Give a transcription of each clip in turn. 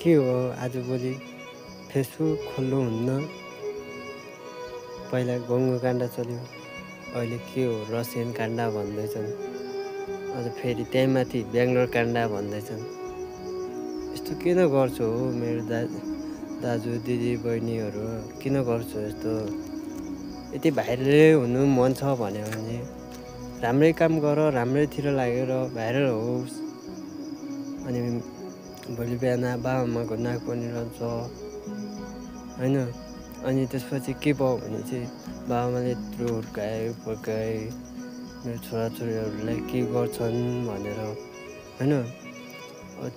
के हो आजभोलि फेसबुक खोल्नुहुन्न। पहिला गङ्गो काण्ड चल्यो, अहिले के हो रसियन काण्ड भन्दैछन्। अझ फेरि त्यही माथि बेङ्गलोर काण्ड भन्दैछन्। यस्तो किन गर्छु हो मेरो दाजु दिदी बहिनीहरू, किन गर्छु यस्तो? यति भाइरलै हुनु मन छ भन्यो भने राम्रै काम गर, राम्रैतिर लागेर भाइरल होस्। अनि भोलि बिहान बाबाआमाको नाक पनि रहन्छ होइन। अनि त्यसपछि के भयो भने चाहिँ बाबाआमाले यत्रो हुर्काए फर्काए, मेरो छोराछोरीहरूलाई के गर्छन् भनेर होइन।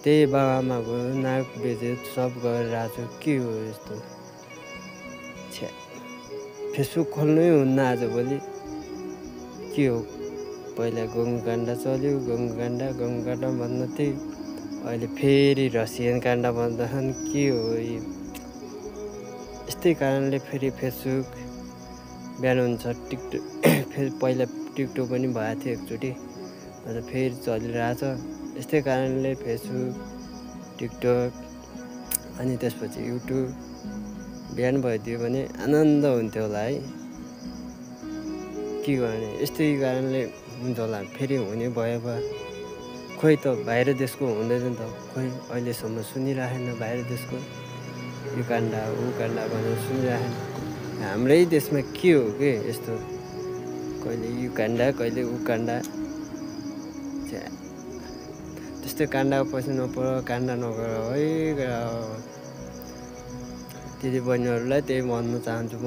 त्यही बाबाआमाको नाक बेइज्जत सब गरेर आएको छु। के हो यस्तो? छ्या, फेसबुक खोल्नै हुन्न आजभोलि। के हो पहिला गङ्गो काण्ड चल्यो, गङ्गो काण्ड भन्न थिएँ, अहिले फेरि रसियन काण्ड भन्दछन्। के हो यो? यस्तै कारणले फेरि फेसबुक बिहान हुन्छ टिकटक फेरि पहिला टिकटक पनि भएको थियो एकचोटि, अन्त फेरि चलिरहेछ। यस्तै कारणले फेसबुक टिकटक अनि त्यसपछि युट्युब बिहान भइदियो भने आनन्द हुन्थ्यो होला है। के गर्ने यस्तै कारणले हुन्छ होला। फेरि हुने भयो भए खोइ त बाहिर देशको हुँदैन त, खोइ अहिलेसम्म सुनिराखेन बाहिर देशको यो काण्ड ऊ काण्ड भनेर सुनिराखेन। हाम्रै देशमा के हो के यस्तो? कहिले यो काण्ड कहिले ऊ काण्ड। त्यस्तो काण्ड पछि नपर, काण्ड नगर है। दिदी बहिनीहरूलाई त्यही भन्न चाहन्छु म।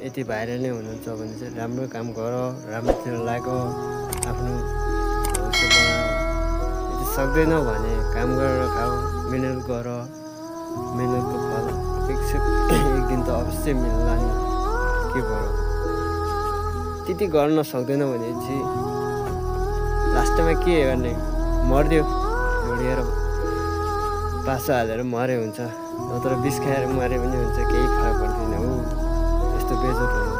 यति भाइरलै हुनुहुन्छ भने चाहिँ राम्रो काम गर, राम्रोतिर लाग, आफ्नो भविष्य बना। यदि सक्दैन भने काम गरेर खाऊ, मिहिनेत गर। मिहिनेतको फल एक दिन त अवश्य मिल्ला नि। के भयो त्यति गर्न सक्दैन भने चाहिँ लास्टमा के गर्ने? मरिदियो, ढोडिएर पासो हालेर मरे हुन्छ, नत्र विष खाएर मरे पनि हुन्छ, केही फरक पर्दैन हो। यस्तो बेइज्जत हुनु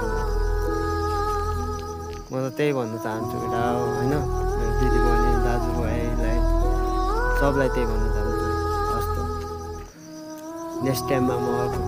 म त त्यही भन्न चाहन्छु केटा हो होइन। मेरो दिदी बहिनी दाजुभाइलाई सबलाई त्यही भन्न चाहन्छु। हस् त, नेक्स्ट टाइममा म अर्को